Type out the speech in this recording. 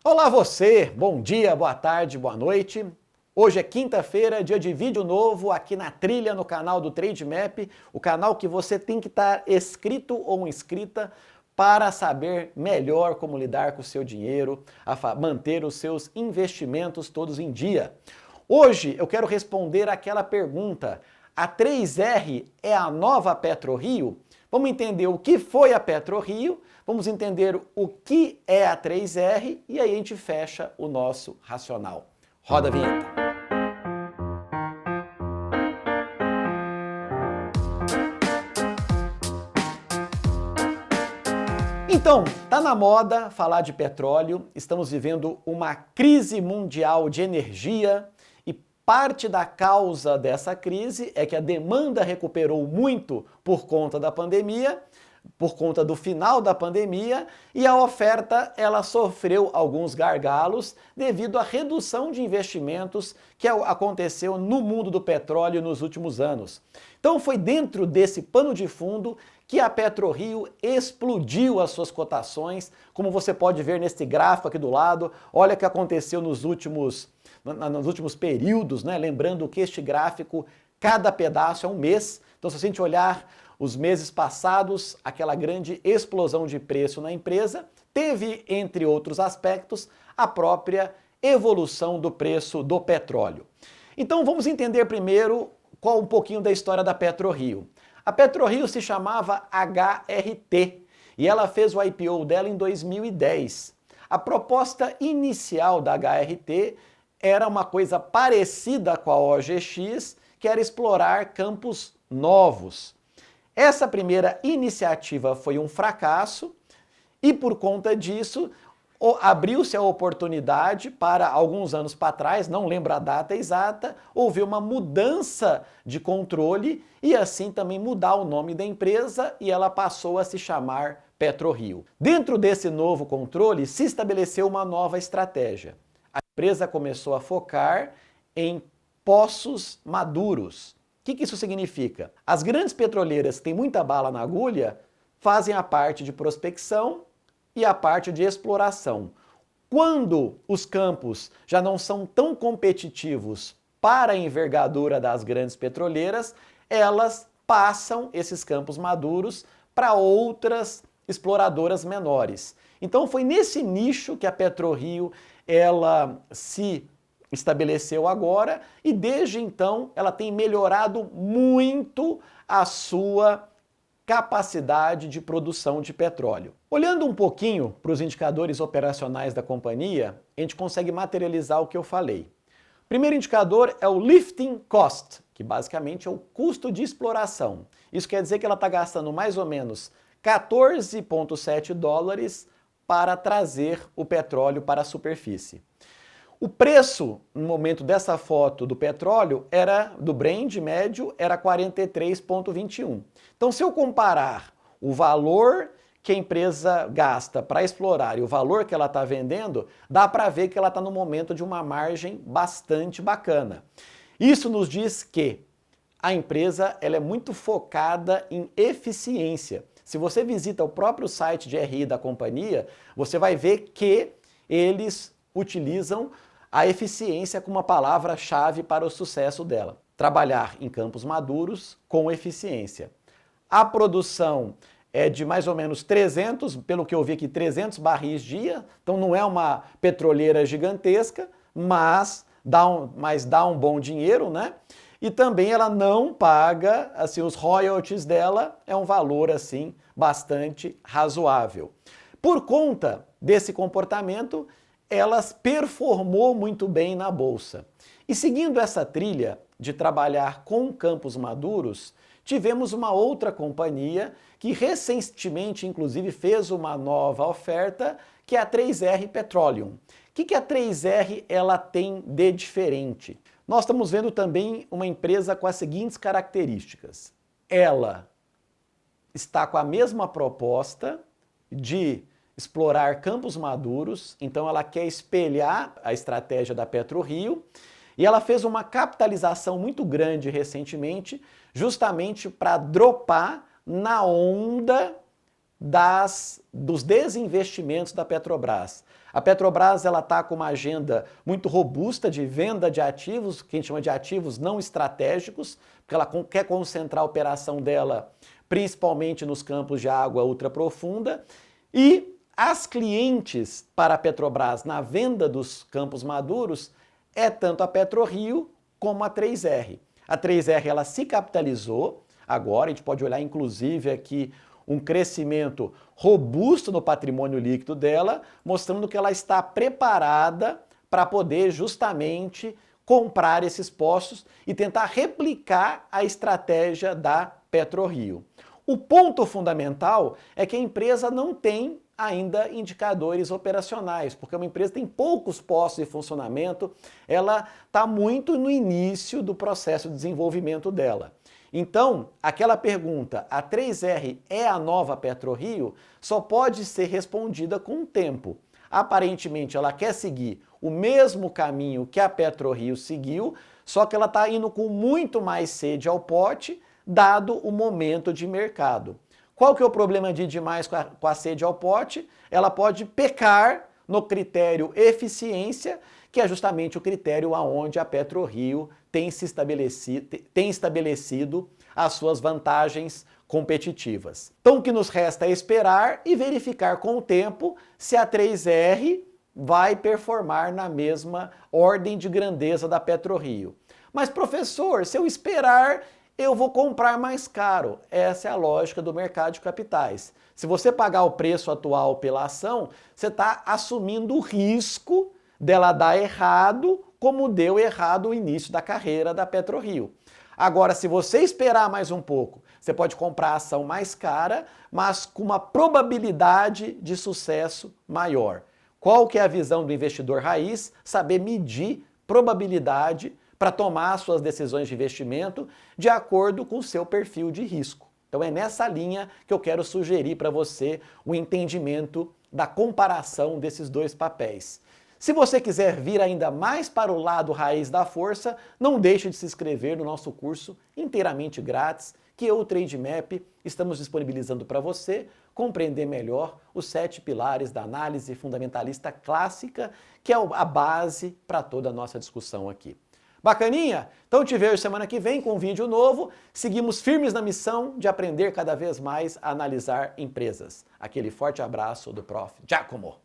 Olá você, bom dia, boa tarde, boa noite. Hoje é quinta-feira, dia de vídeo novo aqui na trilha no canal do Trademap, o canal que você tem que estar inscrito ou inscrita para saber melhor como lidar com o seu dinheiro, manter os seus investimentos todos em dia. Hoje eu quero responder aquela pergunta: a 3R é a nova PetroRio? Vamos entender o que foi a PetroRio, vamos entender o que é a 3R e aí a gente fecha o nosso racional. Roda a vinheta. Então, tá na moda falar de petróleo, estamos vivendo uma crise mundial de energia e parte da causa dessa crise é que a demanda recuperou muito por conta da pandemia, por conta do final da pandemia, e a oferta ela sofreu alguns gargalos devido à redução de investimentos que aconteceu no mundo do petróleo nos últimos anos. Então foi dentro desse pano de fundo que a PetroRio explodiu as suas cotações, como você pode ver nesse gráfico aqui do lado. Olha o que aconteceu nos últimos períodos, né? Lembrando que este gráfico, cada pedaço é um mês. Então, se a gente olhar os meses passados, aquela grande explosão de preço na empresa, teve, entre outros aspectos, a própria evolução do preço do petróleo. Então, vamos entender primeiro um pouquinho da história da PetroRio. A PetroRio se chamava HRT e ela fez o IPO dela em 2010. A proposta inicial da HRT era uma coisa parecida com a OGX, que era explorar campos novos. Essa primeira iniciativa foi um fracasso e por conta disso abriu-se a oportunidade para, alguns anos para trás, não lembro a data exata, houve uma mudança de controle e assim também mudar o nome da empresa e ela passou a se chamar PetroRio. Dentro desse novo controle se estabeleceu uma nova estratégia. A empresa começou a focar em poços maduros. O que isso significa? As grandes petroleiras que têm muita bala na agulha fazem a parte de prospecção e a parte de exploração. Quando os campos já não são tão competitivos para a envergadura das grandes petroleiras, elas passam esses campos maduros para outras exploradoras menores. Então foi nesse nicho que a PetroRio ela se estabeleceu agora e desde então ela tem melhorado muito a sua capacidade de produção de petróleo. Olhando um pouquinho para os indicadores operacionais da companhia, a gente consegue materializar o que eu falei. O primeiro indicador é o lifting cost, que basicamente é o custo de exploração. Isso quer dizer que ela está gastando mais ou menos 14,7 dólares para trazer o petróleo para a superfície. O preço, no momento dessa foto do petróleo, do Brent médio, era 43,21. Então, se eu comparar o valor que a empresa gasta para explorar e o valor que ela está vendendo, dá para ver que ela está no momento de uma margem bastante bacana. Isso nos diz que a empresa ela é muito focada em eficiência. Se você visita o próprio site de RI da companhia, você vai ver que eles utilizam a eficiência como uma palavra-chave para o sucesso dela. Trabalhar em campos maduros com eficiência. A produção é de mais ou menos 300, pelo que eu vi aqui, 300 barris dia, então não é uma petroleira gigantesca, mas dá um bom dinheiro, né? E também ela não paga, assim, os royalties dela é um valor, assim, bastante razoável. Por conta desse comportamento, ela performou muito bem na bolsa. E seguindo essa trilha de trabalhar com campos maduros, tivemos uma outra companhia que recentemente, inclusive, fez uma nova oferta, que é a 3R Petroleum. O que a 3R ela tem de diferente? Nós estamos vendo também uma empresa com as seguintes características. Ela está com a mesma proposta de explorar campos maduros, então ela quer espelhar a estratégia da PetroRio e ela fez uma capitalização muito grande recentemente, justamente para dropar na onda dos desinvestimentos da Petrobras. A Petrobras está com uma agenda muito robusta de venda de ativos, que a gente chama de ativos não estratégicos, porque ela quer concentrar a operação dela principalmente nos campos de água ultraprofunda, e as clientes para a Petrobras na venda dos campos maduros é tanto a PetroRio como a 3R. A 3R ela se capitalizou, agora a gente pode olhar inclusive aqui um crescimento robusto no patrimônio líquido dela, mostrando que ela está preparada para poder justamente comprar esses postos e tentar replicar a estratégia da PetroRio. O ponto fundamental é que a empresa não tem ainda indicadores operacionais, porque uma empresa tem poucos postos de funcionamento, ela está muito no início do processo de desenvolvimento dela. Então, aquela pergunta, a 3R é a nova PetroRio, só pode ser respondida com o tempo. Aparentemente, ela quer seguir o mesmo caminho que a PetroRio seguiu, só que ela está indo com muito mais sede ao pote, dado o momento de mercado. Qual que é o problema de ir demais com a sede ao pote? Ela pode pecar no critério eficiência, que é justamente o critério aonde a PetroRio tem estabelecido as suas vantagens competitivas. Então o que nos resta é esperar e verificar com o tempo se a 3R vai performar na mesma ordem de grandeza da PetroRio. Mas professor, se eu esperar, eu vou comprar mais caro. Essa é a lógica do mercado de capitais. Se você pagar o preço atual pela ação, você está assumindo o risco dela dar errado, como deu errado o início da carreira da PetroRio. Agora, se você esperar mais um pouco, você pode comprar a ação mais cara, mas com uma probabilidade de sucesso maior. Qual que é a visão do investidor raiz? Saber medir probabilidade para tomar suas decisões de investimento de acordo com o seu perfil de risco. Então é nessa linha que eu quero sugerir para você o entendimento da comparação desses dois papéis. Se você quiser vir ainda mais para o lado raiz da força, não deixe de se inscrever no nosso curso inteiramente grátis, que eu, o Trademap, estamos disponibilizando para você compreender melhor os 7 pilares da análise fundamentalista clássica, que é a base para toda a nossa discussão aqui. Bacaninha? Então te vejo semana que vem com um vídeo novo. Seguimos firmes na missão de aprender cada vez mais a analisar empresas. Aquele forte abraço do Prof. Giacomo.